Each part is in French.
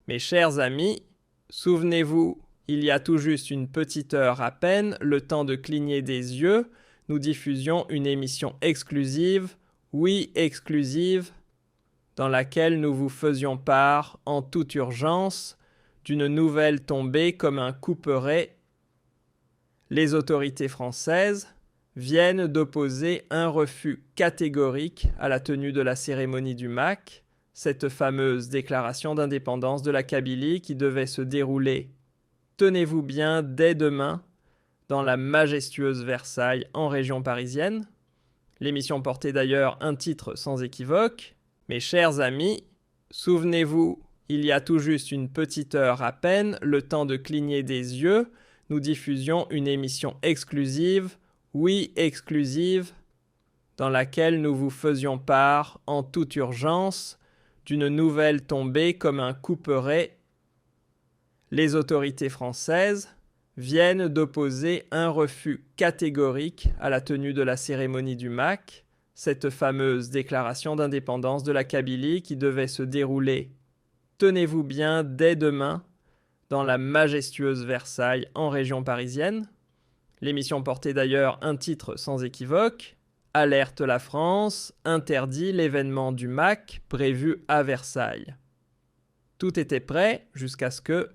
Mes chers amis, souvenez-vous, il y a tout juste une petite heure à peine, le temps de cligner des yeux, nous diffusions une émission exclusive, oui exclusive, dans laquelle nous vous faisions part, en toute urgence, d'une nouvelle tombée comme un couperet. Les autorités françaises viennent d'opposer un refus catégorique à la tenue de la cérémonie du MAC, cette fameuse déclaration d'indépendance de la Kabylie qui devait se dérouler, tenez-vous bien, dès demain, dans la majestueuse Versailles en région parisienne. L'émission portait d'ailleurs un titre sans équivoque. Mes chers amis, souvenez-vous, il y a tout juste une petite heure à peine, le temps de cligner des yeux, nous diffusions une émission exclusive, oui exclusive, dans laquelle nous vous faisions part, en toute urgence, d'une nouvelle tombée comme un couperet. Les autorités françaises viennent d'opposer un refus catégorique à la tenue de la cérémonie du MAC, cette fameuse déclaration d'indépendance de la Kabylie qui devait se dérouler, tenez-vous bien, dès demain, dans la majestueuse Versailles en région parisienne. L'émission portait d'ailleurs un titre sans équivoque, Alerte la France, interdit l'événement du MAC prévu à Versailles. Tout était prêt jusqu'à ce que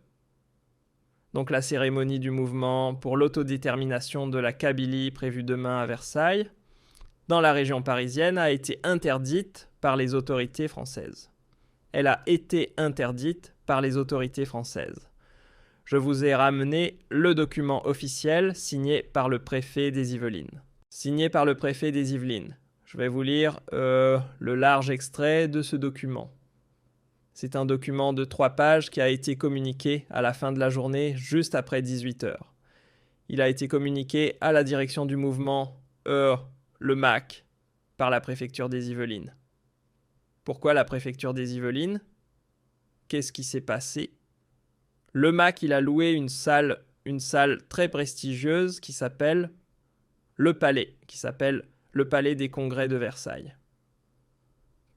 donc la cérémonie du mouvement pour l'autodétermination de la Kabylie prévue demain à Versailles, dans la région parisienne, a été interdite par les autorités françaises. Elle a été interdite par les autorités françaises. Je vous ai ramené le document officiel signé par le préfet des Yvelines. Signé par le préfet des Yvelines. Je vais vous lire le large extrait de ce document. C'est un document de 3 pages qui a été communiqué à la fin de la journée, juste après 18 heures. Il a été communiqué à la direction du mouvement, le MAC, par la préfecture des Yvelines. Pourquoi la préfecture des Yvelines ? Qu'est-ce qui s'est passé ? Le MAC, il a loué une salle très prestigieuse qui s'appelle le Palais, qui s'appelle le Palais des Congrès de Versailles.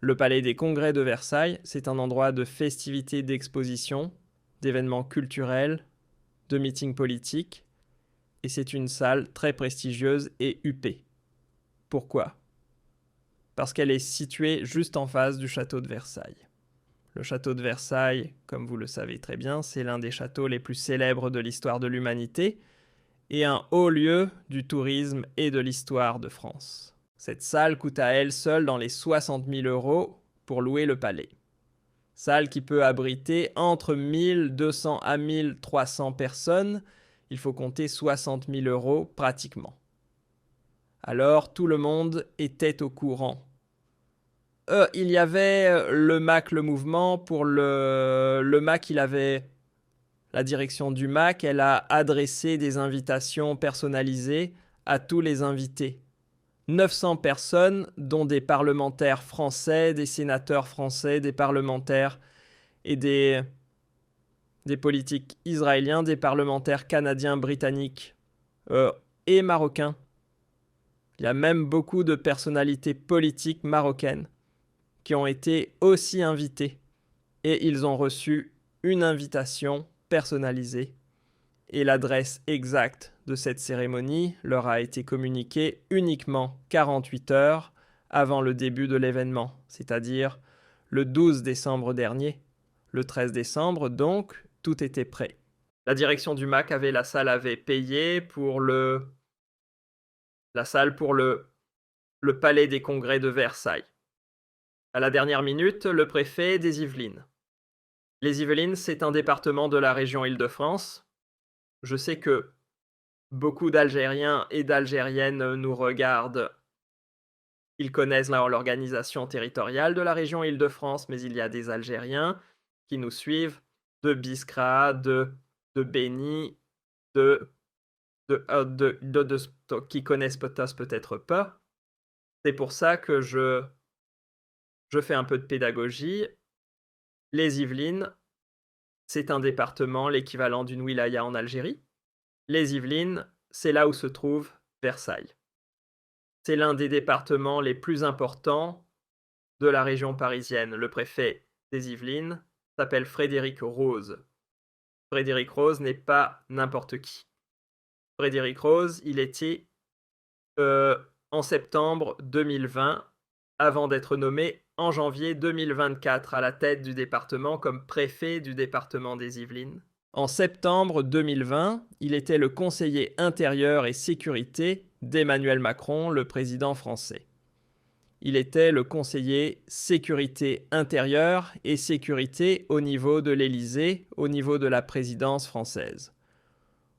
Le Palais des Congrès de Versailles, c'est un endroit de festivités, d'expositions, d'événements culturels, de meetings politiques, et c'est une salle très prestigieuse et huppée. Pourquoi ? Parce qu'elle est située juste en face du château de Versailles. Le château de Versailles, comme vous le savez très bien, c'est l'un des châteaux les plus célèbres de l'histoire de l'humanité et un haut lieu du tourisme et de l'histoire de France. Cette salle coûte à elle seule dans les 60 000 € pour louer le palais. Salle qui peut abriter entre 1200 à 1300 personnes, il faut compter 60 000 € pratiquement. Alors tout le monde était au courant. Il y avait le MAC, le mouvement, pour le MAC, il avait la direction du MAC, elle a adressé des invitations personnalisées à tous les invités. 900 personnes, dont des parlementaires français, des sénateurs français, des parlementaires et des politiques israéliens, des parlementaires canadiens, britanniques et marocains. Il y a même beaucoup de personnalités politiques marocaines qui ont été aussi invités et ils ont reçu une invitation personnalisée et l'adresse exacte de cette cérémonie leur a été communiquée uniquement 48 heures avant le début de l'événement, c'est-à-dire le 12 décembre dernier. Le 13 décembre, donc, tout était prêt. La direction du MAC avait payé pour la salle pour le Palais des Congrès de Versailles. À la dernière minute, le préfet des Yvelines. Les Yvelines, c'est un département de la région Île-de-France. Je sais que beaucoup d'Algériens et d'Algériennes nous regardent. Ils connaissent l'organisation territoriale de la région Île-de-France, mais il y a des Algériens qui nous suivent de Biskra, de Beni, qui connaissent peut-être pas. C'est pour ça que je fais un peu de pédagogie. Les Yvelines, c'est un département, l'équivalent d'une wilaya en Algérie. Les Yvelines, c'est là où se trouve Versailles. C'est l'un des départements les plus importants de la région parisienne. Le préfet des Yvelines s'appelle Frédéric Rose. Frédéric Rose n'est pas n'importe qui. Frédéric Rose, il était en septembre 2020, avant d'être nommé en janvier 2024 à la tête du département comme préfet du département des Yvelines. En septembre 2020, il était le conseiller intérieur et sécurité d'Emmanuel Macron, le président français. Il était le conseiller sécurité intérieure et sécurité au niveau de l'Élysée, au niveau de la présidence française.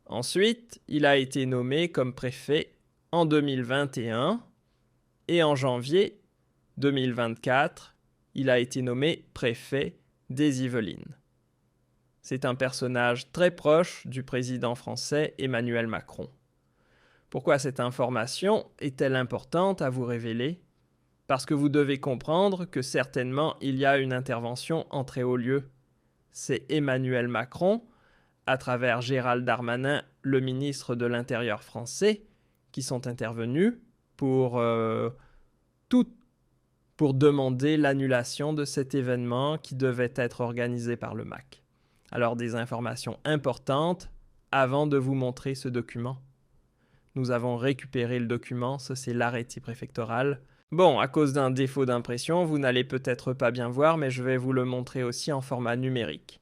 Ensuite, il a été nommé comme préfet en 2021 et en janvier 2024, il a été nommé préfet des Yvelines. C'est un personnage très proche du président français Emmanuel Macron. Pourquoi cette information est-elle importante à vous révéler ? Parce que vous devez comprendre que certainement il y a une intervention en très haut lieu. C'est Emmanuel Macron, à travers Gérald Darmanin, le ministre de l'Intérieur français, qui sont intervenus pour demander l'annulation de cet événement qui devait être organisé par le MAC. Alors des informations importantes avant de vous montrer ce document. Nous avons récupéré le document, ça c'est l'arrêté préfectoral. Bon, à cause d'un défaut d'impression, vous n'allez peut-être pas bien voir, mais je vais vous le montrer aussi en format numérique.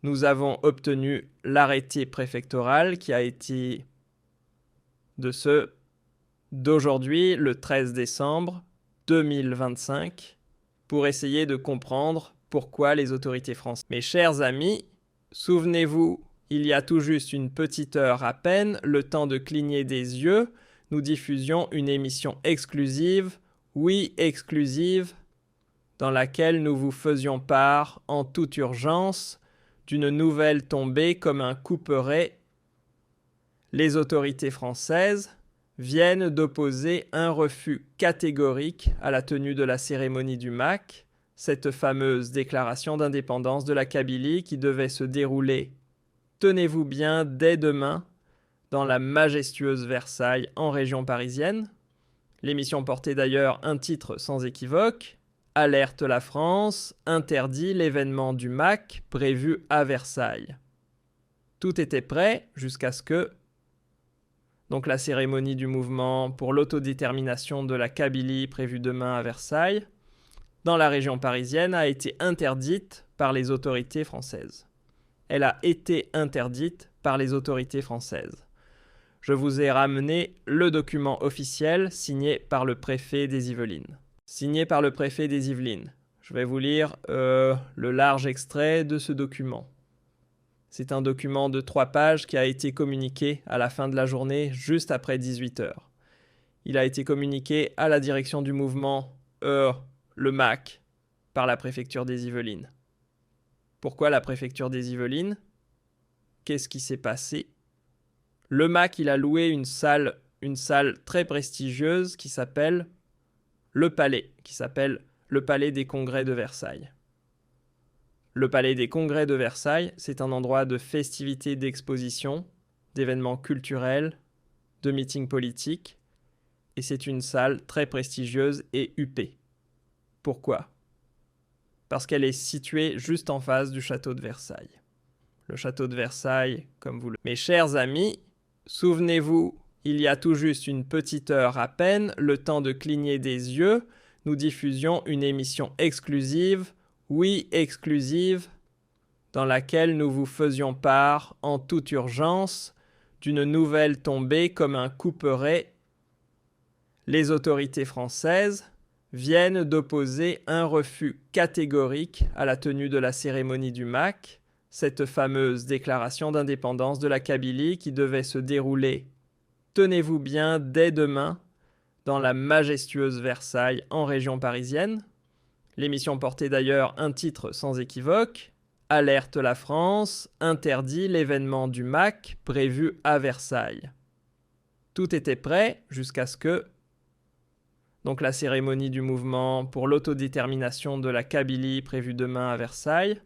Nous avons obtenu l'arrêté préfectoral qui a été d'aujourd'hui, le 13 décembre 2025, pour essayer de comprendre pourquoi les autorités françaises. Mes chers amis, souvenez-vous, il y a tout juste une petite heure à peine, le temps de cligner des yeux, nous diffusions une émission exclusive, oui exclusive, dans laquelle nous vous faisions part, en toute urgence, d'une nouvelle tombée comme un couperet. Les autorités françaises viennent d'opposer un refus catégorique à la tenue de la cérémonie du MAC, cette fameuse déclaration d'indépendance de la Kabylie qui devait se dérouler, tenez-vous bien, dès demain, dans la majestueuse Versailles en région parisienne. L'émission portait d'ailleurs un titre sans équivoque, Alerte la France, interdit l'événement du MAC prévu à Versailles. Tout était prêt jusqu'à ce que donc la cérémonie du mouvement pour l'autodétermination de la Kabylie prévue demain à Versailles, dans la région parisienne, a été interdite par les autorités françaises. Elle a été interdite par les autorités françaises. Je vous ai ramené le document officiel signé par le préfet des Yvelines. Signé par le préfet des Yvelines. Je vais vous lire le large extrait de ce document. C'est un document de 3 pages qui a été communiqué à la fin de la journée, juste après 18h. Il a été communiqué à la direction du mouvement, le MAC, par la préfecture des Yvelines. Pourquoi la préfecture des Yvelines ? Qu'est-ce qui s'est passé ? Le MAC, il a loué une salle très prestigieuse qui s'appelle le Palais, le Palais des Congrès de Versailles. Le Palais des Congrès de Versailles, c'est un endroit de festivités, d'expositions, d'événements culturels, de meetings politiques, et c'est une salle très prestigieuse et huppée. Pourquoi ? Parce qu'elle est située juste en face du château de Versailles. Le château de Versailles, comme vous le... Mes chers amis, souvenez-vous, il y a tout juste une petite heure à peine, le temps de cligner des yeux, nous diffusions une émission exclusive, oui exclusive, dans laquelle nous vous faisions part, en toute urgence, d'une nouvelle tombée comme un couperet. Les autorités françaises viennent d'opposer un refus catégorique à la tenue de la cérémonie du MAC, cette fameuse déclaration d'indépendance de la Kabylie qui devait se dérouler, tenez-vous bien, dès demain, dans la majestueuse Versailles en région parisienne. L'émission portait d'ailleurs un titre sans équivoque, Alerte la France, interdit l'événement du MAC prévu à Versailles. Tout était prêt jusqu'à ce que donc la cérémonie du mouvement pour l'autodétermination de la Kabylie prévue demain à Versailles,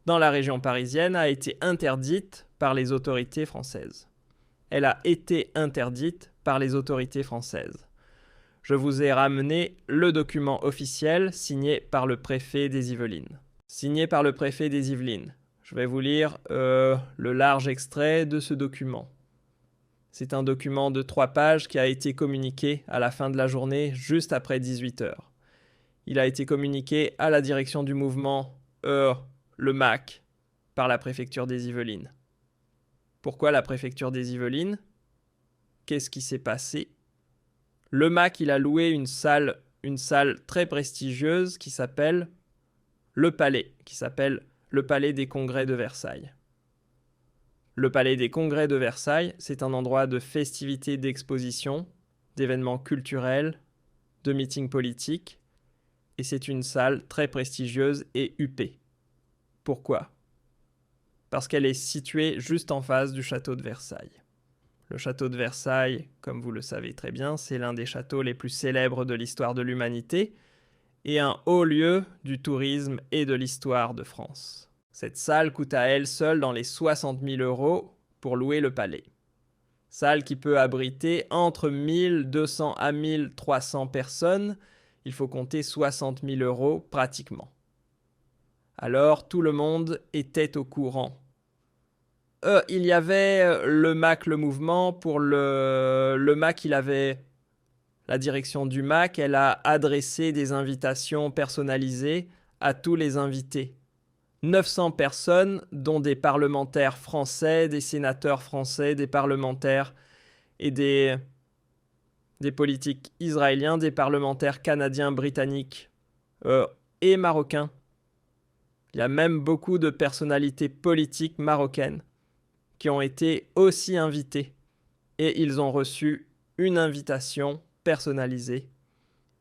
dans la région parisienne, a été interdite par les autorités françaises. Elle a été interdite par les autorités françaises. Je vous ai ramené le document officiel signé par le préfet des Yvelines. signé par le préfet des Yvelines. Je vais vous lire le large extrait de ce document. C'est un document de 3 pages qui a été communiqué à la fin de la journée, juste après 18 heures. Il a été communiqué à la direction du mouvement, le MAC, par la préfecture des Yvelines. Pourquoi la préfecture des Yvelines? Qu'est-ce qui s'est passé? Le MAC, il a loué une salle très prestigieuse qui s'appelle le Palais, le Palais des Congrès de Versailles. Le Palais des Congrès de Versailles, c'est un endroit de festivités, d'expositions, d'événements culturels, de meetings politiques, et c'est une salle très prestigieuse et huppée. Pourquoi? Parce qu'elle est située juste en face du château de Versailles. Le château de Versailles, comme vous le savez très bien, c'est l'un des châteaux les plus célèbres de l'histoire de l'humanité et un haut lieu du tourisme et de l'histoire de France. Cette salle coûte à elle seule dans les 60 000 € pour louer le palais. Salle qui peut abriter entre 1200 à 1300 personnes, il faut compter 60 000 € pratiquement. Alors tout le monde était au courant. Il y avait le MAC, le mouvement. Pour le MAC, il avait la direction du MAC. Elle a adressé des invitations personnalisées à tous les invités. 900 personnes, dont des parlementaires français, des sénateurs français, des parlementaires et des politiques israéliens, des parlementaires canadiens, britanniques et marocains. Il y a même beaucoup de personnalités politiques marocaines qui ont été aussi invités et ils ont reçu une invitation personnalisée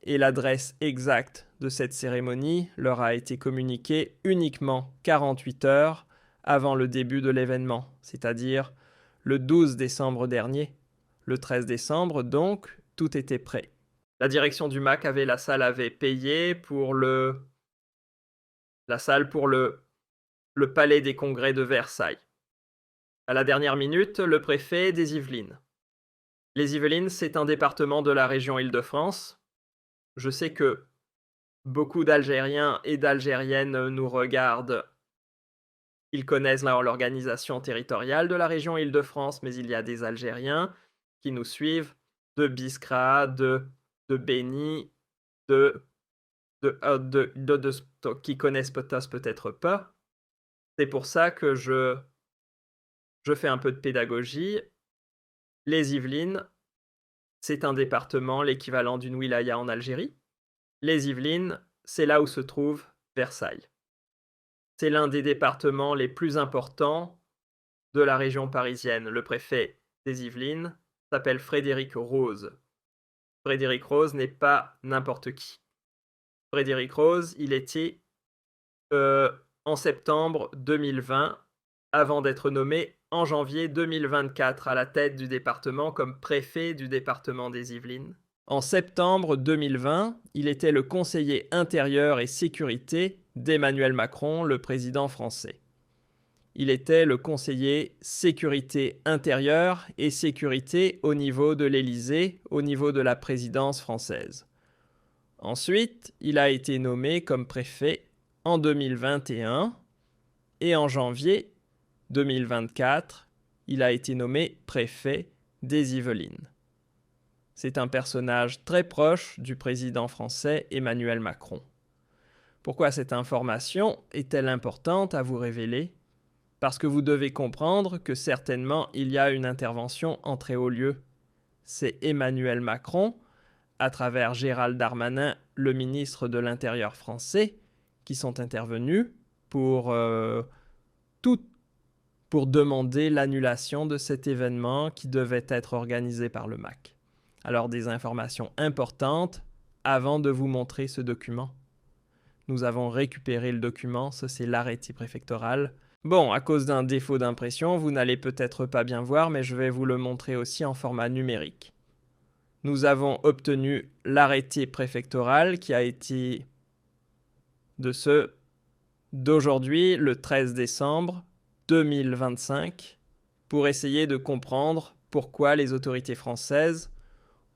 et l'adresse exacte de cette cérémonie leur a été communiquée uniquement 48 heures avant le début de l'événement, c'est-à-dire le 12 décembre dernier. Le 13 décembre, donc, tout était prêt. La direction du MAC avait payé pour la salle pour le Palais des Congrès de Versailles. À la dernière minute, le préfet des Yvelines. Les Yvelines, c'est un département de la région Île-de-France. Je sais que beaucoup d'Algériens et d'Algériennes nous regardent. Ils connaissent l'organisation territoriale de la région Île-de-France, mais il y a des Algériens qui nous suivent de Biskra, de Beni, qui connaissent peut-être pas. C'est pour ça que je fais un peu de pédagogie. Les Yvelines, c'est un département, l'équivalent d'une wilaya en Algérie. Les Yvelines, c'est là où se trouve Versailles. C'est l'un des départements les plus importants de la région parisienne. Le préfet des Yvelines s'appelle Frédéric Rose. Frédéric Rose n'est pas n'importe qui. Frédéric Rose, il était en septembre 2020, avant d'être nommé en janvier 2024 à la tête du département comme préfet du département des Yvelines. En septembre 2020, il était le conseiller intérieur et sécurité d'Emmanuel Macron, le président français. Il était le conseiller sécurité intérieure et sécurité au niveau de l'Élysée, au niveau de la présidence française. Ensuite, il a été nommé comme préfet en 2021 et en janvier 2024, il a été nommé préfet des Yvelines. C'est un personnage très proche du président français Emmanuel Macron. Pourquoi cette information est-elle importante à vous révéler? Parce que vous devez comprendre que certainement il y a une intervention en très haut lieu. C'est Emmanuel Macron, à travers Gérald Darmanin, le ministre de l'Intérieur français, qui sont intervenus pour demander l'annulation de cet événement qui devait être organisé par le MAC. Alors des informations importantes avant de vous montrer ce document. Nous avons récupéré le document, ça c'est l'arrêté préfectoral. Bon, à cause d'un défaut d'impression, vous n'allez peut-être pas bien voir, mais je vais vous le montrer aussi en format numérique. Nous avons obtenu l'arrêté préfectoral qui a été d'aujourd'hui, le 13 décembre 2025, pour essayer de comprendre pourquoi les autorités françaises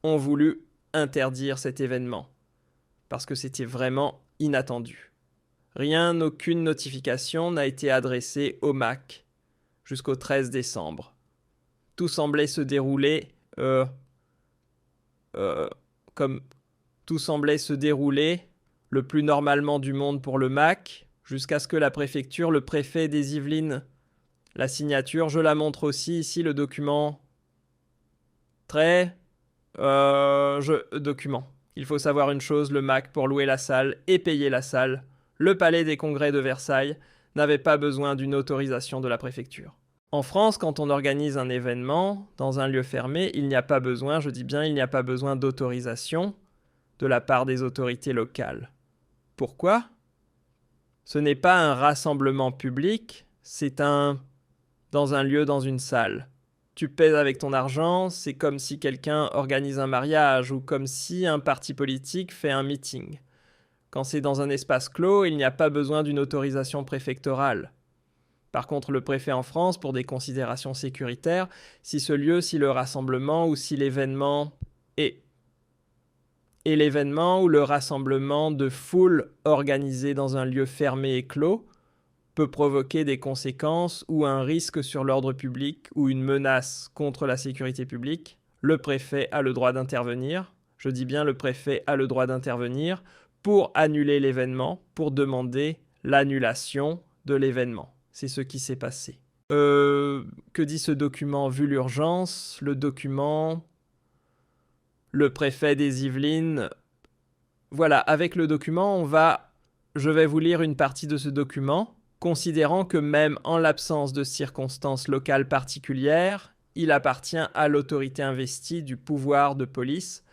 ont voulu interdire cet événement. Parce que c'était vraiment inattendu. aucune notification n'a été adressée au MAC jusqu'au 13 décembre. Tout semblait se dérouler tout semblait se dérouler le plus normalement du monde pour le MAC, jusqu'à ce que la préfecture, le préfet des Yvelines, la signature, je la montre aussi ici, le document. Document. Il faut savoir une chose, le MAC, pour louer la salle et payer la salle, le palais des congrès de Versailles, n'avait pas besoin d'une autorisation de la préfecture. En France, quand on organise un événement dans un lieu fermé, il n'y a pas besoin, je dis bien, il n'y a pas besoin d'autorisation de la part des autorités locales. Pourquoi ? Ce n'est pas un rassemblement public, c'est dans un lieu, dans une salle. Tu paies avec ton argent, c'est comme si quelqu'un organise un mariage ou comme si un parti politique fait un meeting. Quand c'est dans un espace clos, il n'y a pas besoin d'une autorisation préfectorale. Par contre, le préfet en France, pour des considérations sécuritaires, si ce lieu, si le rassemblement ou si l'événement est l'événement ou le rassemblement de foule organisé dans un lieu fermé et clos peut provoquer des conséquences ou un risque sur l'ordre public ou une menace contre la sécurité publique, le préfet a le droit d'intervenir. Je dis bien le préfet a le droit d'intervenir pour annuler l'événement, pour demander l'annulation de l'événement. C'est ce qui s'est passé. Que dit ce document vu l'urgence ? Le document, le préfet des Yvelines. Voilà, avec le document, je vais vous lire une partie de ce document, considérant que même en l'absence de circonstances locales particulières, il appartient à l'autorité investie du pouvoir de police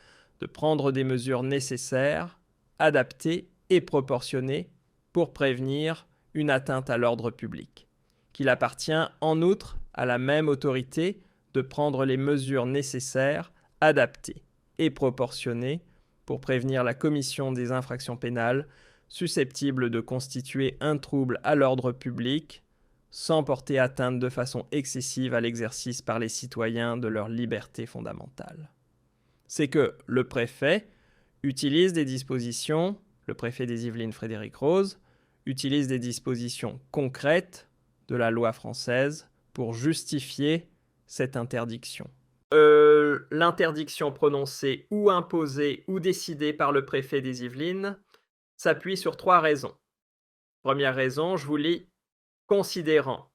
de prendre des mesures nécessaires, adaptées et proportionnées pour prévenir une atteinte à l'ordre public, qu'il appartient en outre à la même autorité de prendre les mesures nécessaires, adaptées et proportionnées pour prévenir la commission des infractions pénales susceptibles de constituer un trouble à l'ordre public sans porter atteinte de façon excessive à l'exercice par les citoyens de leurs libertés fondamentales. C'est que le préfet utilise des dispositions, le préfet des Yvelines Frédéric Rose, utilise des dispositions concrètes de la loi française pour justifier cette interdiction. L'interdiction prononcée ou imposée ou décidée par le préfet des Yvelines s'appuie sur 3 raisons. Première raison, je vous lis, considérant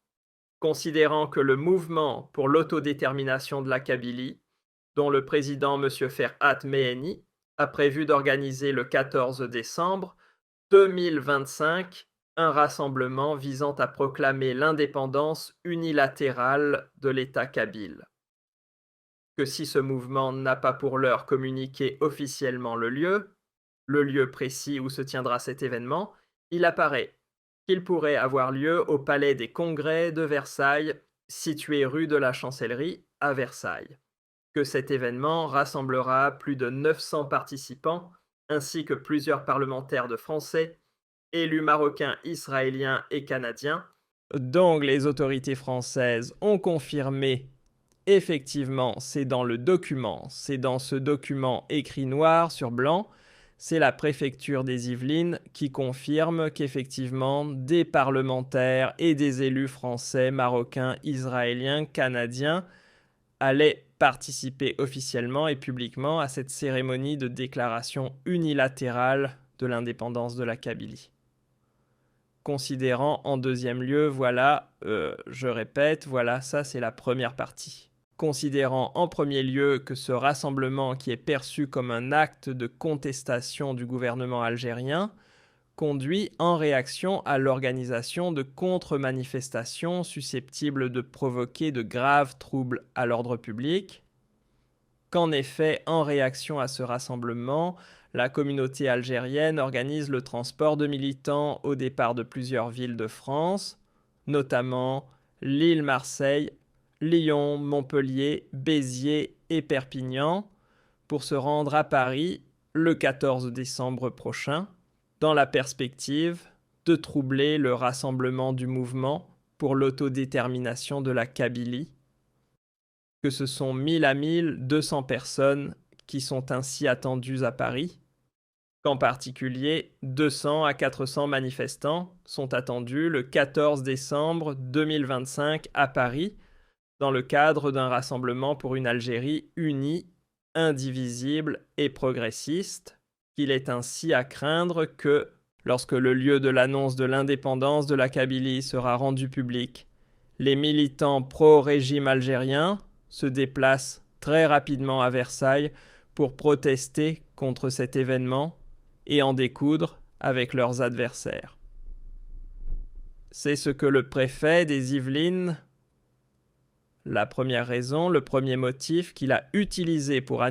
que le mouvement pour l'autodétermination de la Kabylie, dont le président M. Ferhat Meheni a prévu d'organiser le 14 décembre 2025 un rassemblement visant à proclamer l'indépendance unilatérale de l'État kabyle. Que si ce mouvement n'a pas pour l'heure communiqué officiellement le lieu précis où se tiendra cet événement, il apparaît qu'il pourrait avoir lieu au Palais des Congrès de Versailles, situé rue de la Chancellerie à Versailles. Que cet événement rassemblera plus de 900 participants, ainsi que plusieurs parlementaires de Français, élus marocains, israéliens et canadiens. Donc les autorités françaises ont confirmé, effectivement, c'est dans ce document écrit noir sur blanc, c'est la préfecture des Yvelines qui confirme qu'effectivement des parlementaires et des élus français, marocains, israéliens, canadiens allaient participer officiellement et publiquement à cette cérémonie de déclaration unilatérale de l'indépendance de la Kabylie. Considérant en deuxième lieu, je répète, ça c'est la première partie. Considérant en premier lieu que ce rassemblement qui est perçu comme un acte de contestation du gouvernement algérien conduit en réaction à l'organisation de contre-manifestations susceptibles de provoquer de graves troubles à l'ordre public, qu'en effet, en réaction à ce rassemblement, la communauté algérienne organise le transport de militants au départ de plusieurs villes de France, notamment Lille, Marseille, Lyon, Montpellier, Béziers et Perpignan, pour se rendre à Paris le 14 décembre prochain, dans la perspective de troubler le rassemblement du mouvement pour l'autodétermination de la Kabylie, que ce sont 1000 à 1200 personnes qui sont ainsi attendues à Paris, qu'en particulier 200 à 400 manifestants sont attendus le 14 décembre 2025 à Paris, dans le cadre d'un rassemblement pour une Algérie unie, indivisible et progressiste, qu'il est ainsi à craindre que, lorsque le lieu de l'annonce de l'indépendance de la Kabylie sera rendu public, les militants pro-régime algérien se déplacent très rapidement à Versailles pour protester contre cet événement et en découdre avec leurs adversaires. C'est ce que le préfet des Yvelines, la première raison, le premier motif qu'il a utilisé pour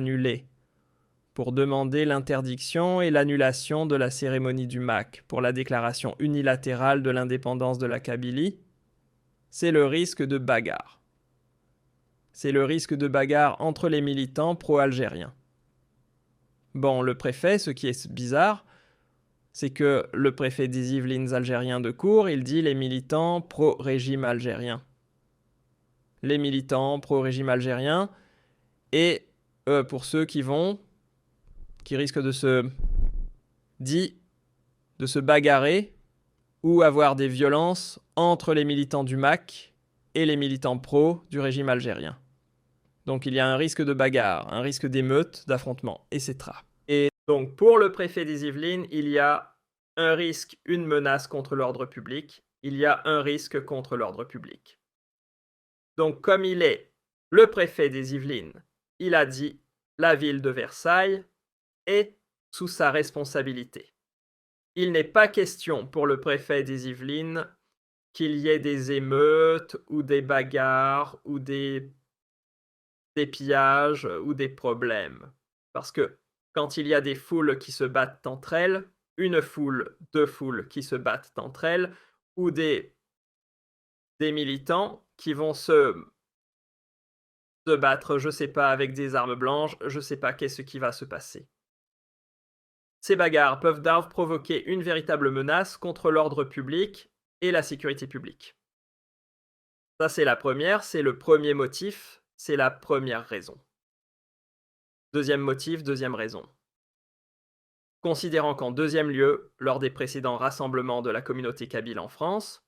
demander l'interdiction et l'annulation de la cérémonie du MAC pour la déclaration unilatérale de l'indépendance de la Kabylie, c'est le risque de bagarre. C'est le risque de bagarre entre les militants pro-algériens. Bon, le préfet, ce qui est bizarre, c'est que le préfet des Yvelines algériens de Cour, il dit les militants pro-régime algérien. Les militants pro-régime algérien, et pour ceux qui risquent de se bagarrer ou avoir des violences entre les militants du MAC et les militants pro du régime algérien. Donc il y a un risque de bagarre, un risque d'émeute, d'affrontement, etc. Et donc pour le préfet des Yvelines, il y a un risque, une menace contre l'ordre public. Il y a un risque contre l'ordre public. Donc comme il est le préfet des Yvelines, il a dit la ville de Versailles est sous sa responsabilité. Il n'est pas question pour le préfet des Yvelines qu'il y ait des émeutes ou des bagarres ou des pillages ou des problèmes. Parce que quand il y a des foules qui se battent entre elles, une foule, deux foules qui se battent entre elles, ou des militants qui vont se battre, je sais pas, avec des armes blanches, je sais pas qu'est-ce qui va se passer. Ces bagarres peuvent provoquer une véritable menace contre l'ordre public et la sécurité publique. Ça, c'est la première, c'est le premier motif, c'est la première raison. Deuxième motif, deuxième raison. Considérant qu'en deuxième lieu, lors des précédents rassemblements de la communauté kabyle en France,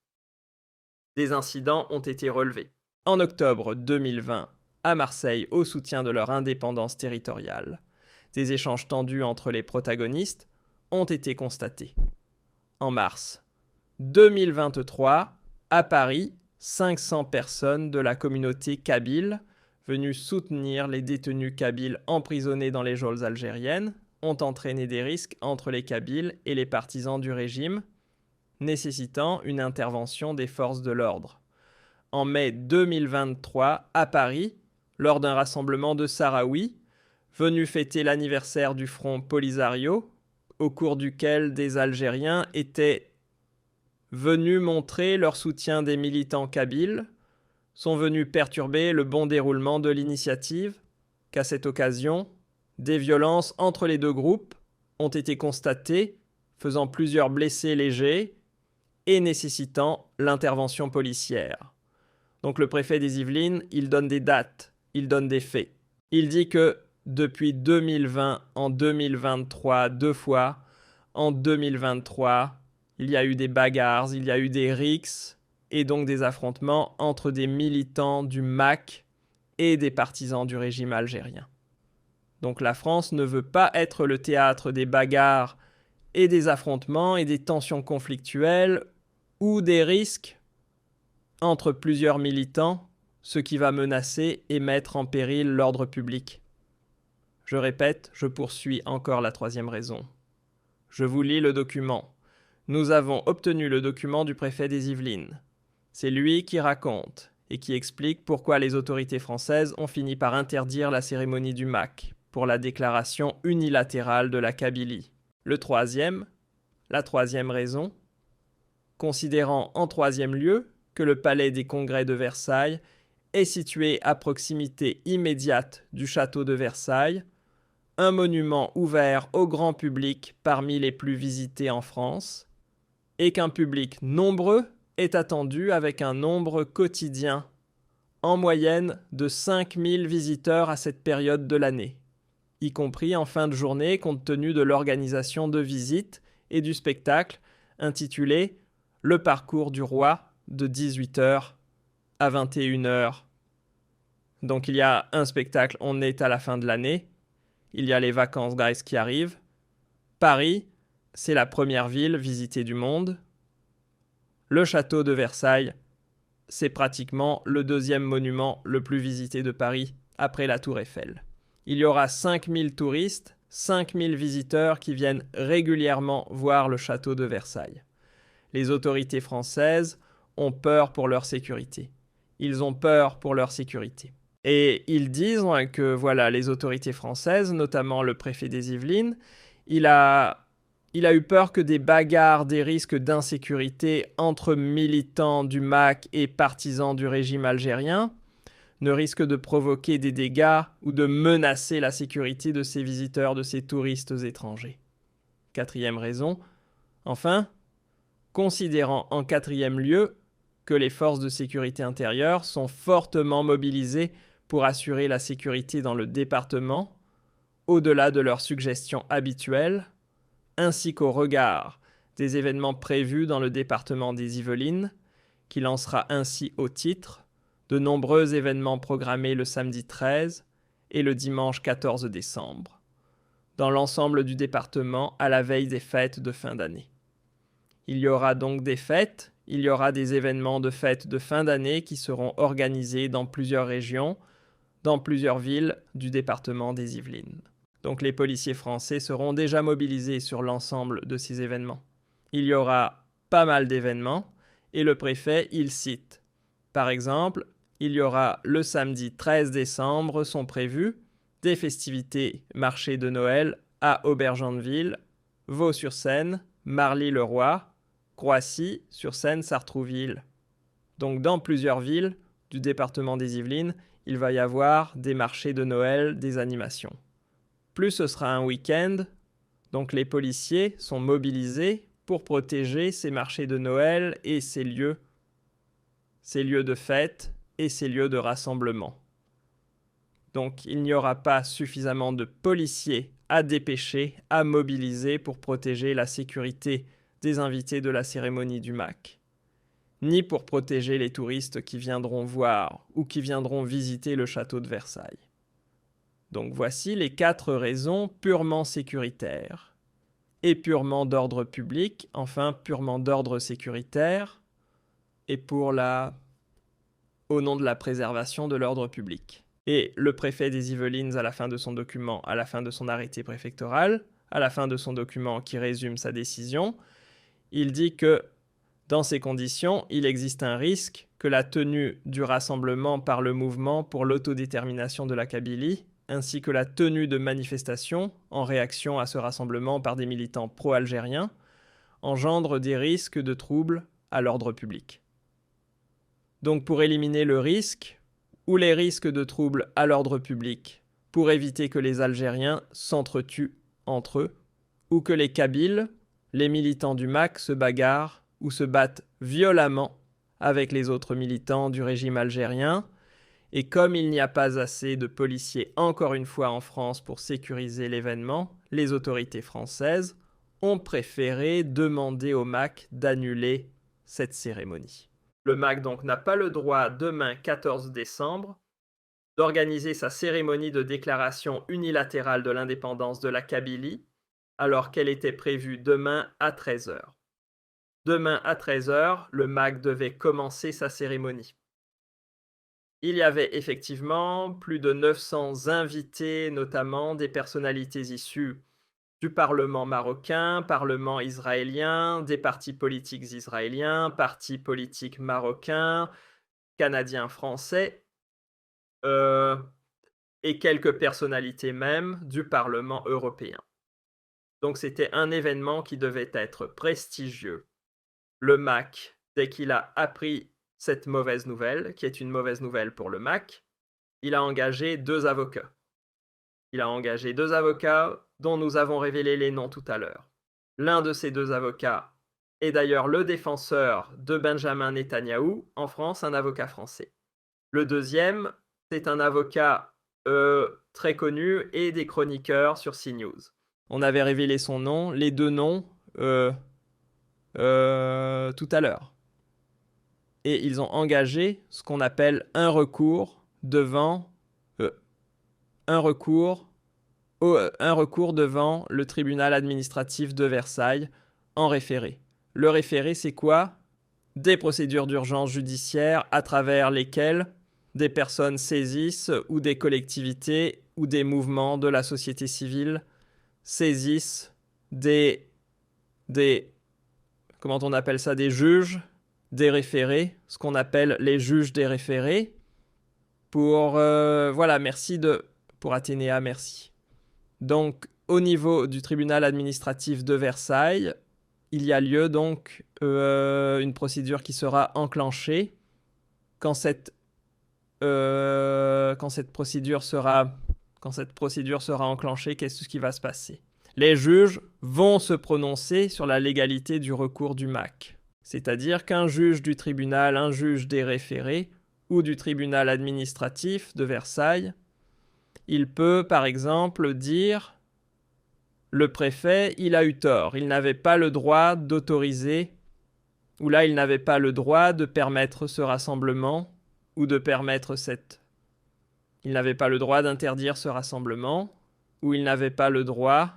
des incidents ont été relevés. En octobre 2020, à Marseille, au soutien de leur indépendance territoriale, des échanges tendus entre les protagonistes ont été constatés. En mars 2023, à Paris, 500 personnes de la communauté kabyle venues soutenir les détenus kabyles emprisonnés dans les geôles algériennes ont entraîné des risques entre les Kabyles et les partisans du régime, nécessitant une intervention des forces de l'ordre. En mai 2023, à Paris, lors d'un rassemblement de Sahraouis, venus fêter l'anniversaire du front Polisario, au cours duquel des Algériens étaient venus montrer leur soutien des militants kabyles, sont venus perturber le bon déroulement de l'initiative, qu'à cette occasion, des violences entre les deux groupes ont été constatées, faisant plusieurs blessés légers et nécessitant l'intervention policière. Donc le préfet des Yvelines, il donne des dates, il donne des faits. Il dit que depuis 2020, en 2023, 2 fois, en 2023, il y a eu des bagarres, il y a eu des rixes et donc des affrontements entre des militants du MAC et des partisans du régime algérien. Donc la France ne veut pas être le théâtre des bagarres et des affrontements et des tensions conflictuelles ou des risques entre plusieurs militants, ce qui va menacer et mettre en péril l'ordre public. Je répète, je poursuis encore la troisième raison. Je vous lis le document. Nous avons obtenu le document du préfet des Yvelines. C'est lui qui raconte et qui explique pourquoi les autorités françaises ont fini par interdire la cérémonie du MAC pour la déclaration unilatérale de la Kabylie. La troisième raison, considérant en troisième lieu que le palais des congrès de Versailles est situé à proximité immédiate du château de Versailles, un monument ouvert au grand public parmi les plus visités en France, et qu'un public nombreux est attendu avec un nombre quotidien, en moyenne de 5000 visiteurs à cette période de l'année. y compris en fin de journée compte tenu de l'organisation de visites et du spectacle intitulé « Le parcours du roi » de 18h à 21h. Donc il y a un spectacle, on est à la fin de l'année, il y a les vacances Grace qui arrivent. Paris, c'est la première ville visitée du monde. Le château de Versailles, c'est pratiquement le deuxième monument le plus visité de Paris après la Tour Eiffel. Il y aura 5000 touristes, 5000 visiteurs qui viennent régulièrement voir le château de Versailles. Les autorités françaises ont peur pour leur sécurité. Ils ont peur pour leur sécurité. Et ils disent que voilà, les autorités françaises, notamment le préfet des Yvelines, il a eu peur que des bagarres, des risques d'insécurité entre militants du MAC et partisans du régime algérien ne risquent de provoquer des dégâts ou de menacer la sécurité de ces visiteurs, de ces touristes étrangers. Quatrième raison, enfin, considérant en quatrième lieu que les forces de sécurité intérieure sont fortement mobilisées pour assurer la sécurité dans le département, au-delà de leurs suggestions habituelles, ainsi qu'au regard des événements prévus dans le département des Yvelines, qui lancera ainsi au titre de nombreux événements programmés le samedi 13 et le dimanche 14 décembre, dans l'ensemble du département à la veille des fêtes de fin d'année. Il y aura donc des fêtes, il y aura des événements de fêtes de fin d'année qui seront organisés dans plusieurs régions, dans plusieurs villes du département des Yvelines. Donc les policiers français seront déjà mobilisés sur l'ensemble de ces événements. Il y aura pas mal d'événements et le préfet, il cite. Par exemple, il y aura le samedi 13 décembre sont prévus des festivités marché de Noël à Aubergenville, Vaux-sur-Seine, Marly-le-Roi, Croissy, sur Seine-Sartrouville. Donc dans plusieurs villes du département des Yvelines, il va y avoir des marchés de Noël, des animations. Plus ce sera un week-end, donc les policiers sont mobilisés pour protéger ces marchés de Noël et ces lieux de fête et ces lieux de rassemblement. Donc il n'y aura pas suffisamment de policiers à dépêcher, à mobiliser pour protéger la sécurité des invités de la cérémonie du MAC, ni pour protéger les touristes qui viendront voir ou qui viendront visiter le château de Versailles. Donc voici les 4 raisons purement sécuritaires et purement d'ordre public, enfin purement d'ordre sécuritaire et au nom de la préservation de l'ordre public. Et le préfet des Yvelines, à la fin de son document, à la fin de son arrêté préfectoral, à la fin de son document qui résume sa décision, il dit que dans ces conditions, il existe un risque que la tenue du rassemblement par le mouvement pour l'autodétermination de la Kabylie, ainsi que la tenue de manifestations en réaction à ce rassemblement par des militants pro-algériens, engendre des risques de troubles à l'ordre public. Donc pour éliminer le risque, ou les risques de troubles à l'ordre public, pour éviter que les Algériens s'entretuent entre eux, ou que les Kabyles, les militants du MAC, se bagarrent ou se battent violemment avec les autres militants du régime algérien, et comme il n'y a pas assez de policiers encore une fois en France pour sécuriser l'événement, les autorités françaises ont préféré demander au MAC d'annuler cette cérémonie. Le MAC donc n'a pas le droit demain 14 décembre d'organiser sa cérémonie de déclaration unilatérale de l'indépendance de la Kabylie alors qu'elle était prévue demain à 13h. Demain à 13h, le MAC devait commencer sa cérémonie. Il y avait effectivement plus de 900 invités, notamment des personnalités issues du Parlement marocain, Parlement israélien, des partis politiques israéliens, partis politiques marocains, canadiens, français, et quelques personnalités même du Parlement européen. Donc c'était un événement qui devait être prestigieux. Le MAC, dès qu'il a appris cette mauvaise nouvelle, qui est une mauvaise nouvelle pour le MAC, il a engagé 2 avocats. Il a engagé 2 avocats dont nous avons révélé les noms tout à l'heure. L'un de ces 2 avocats est d'ailleurs le défenseur de Benjamin Netanyahou, en France, un avocat français. Le deuxième, c'est un avocat très connu et des chroniqueurs sur CNews. On avait révélé son nom, les deux noms, tout à l'heure. Et ils ont engagé ce qu'on appelle un recours devant un recours devant le tribunal administratif de Versailles en référé. Le référé, c'est quoi? Des procédures d'urgence judiciaire à travers lesquelles des personnes saisissent ou des collectivités ou des mouvements de la société civile saisissent des comment on appelle ça, des juges, des référés, ce qu'on appelle les juges des référés. Pour pour Athénéa, merci. Donc, au niveau du tribunal administratif de Versailles, il y a lieu donc une procédure qui sera enclenchée quand cette procédure sera enclenchée. Qu'est-ce qui va se passer? Les juges vont se prononcer sur la légalité du recours du MAC. C'est-à-dire qu'un juge du tribunal, un juge des référés ou du tribunal administratif de Versailles, il peut par exemple dire le préfet, il a eu tort, il n'avait pas le droit d'autoriser, ou là il n'avait pas le droit de permettre ce rassemblement, ou de permettre il n'avait pas le droit d'interdire ce rassemblement, ou il n'avait pas le droit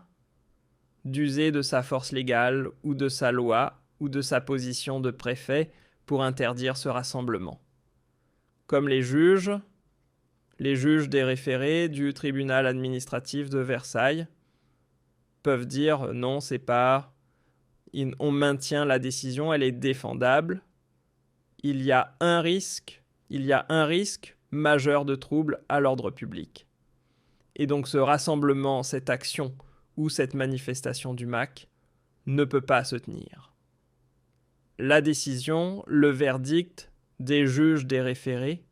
d'user de sa force légale, ou de sa loi, ou de sa position de préfet pour interdire ce rassemblement. Comme les juges des référés du tribunal administratif de Versailles peuvent dire non, c'est pas, on maintient la décision, elle est défendable. Il y a un risque majeur de trouble à l'ordre public. Et donc ce rassemblement, cette action ou cette manifestation du MAC ne peut pas se tenir. La décision, le verdict des juges des référés,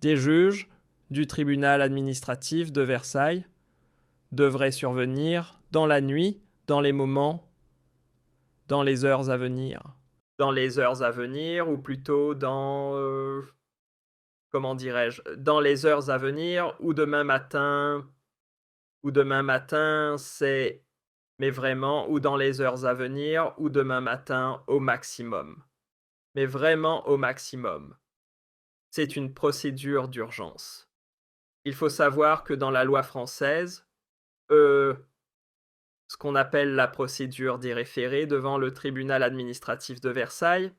des juges du tribunal administratif de Versailles devrait survenir dans la nuit, dans les heures à venir. Dans les heures à venir, ou plutôt dans dans les heures à venir, ou demain matin, mais vraiment, ou dans les heures à venir, ou demain matin au maximum. Mais vraiment au maximum. C'est une procédure d'urgence. Il faut savoir que dans la loi française, ce qu'on appelle la procédure des référés devant le tribunal administratif de Versailles,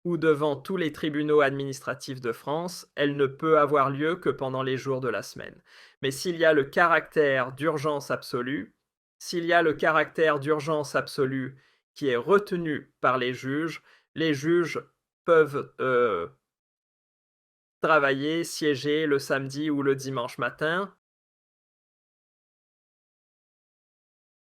ou devant tous les tribunaux administratifs de France, elle ne peut avoir lieu que pendant les jours de la semaine. Mais s'il y a le caractère d'urgence absolue, qui est retenu par les juges peuvent travailler, siéger le samedi ou le dimanche matin,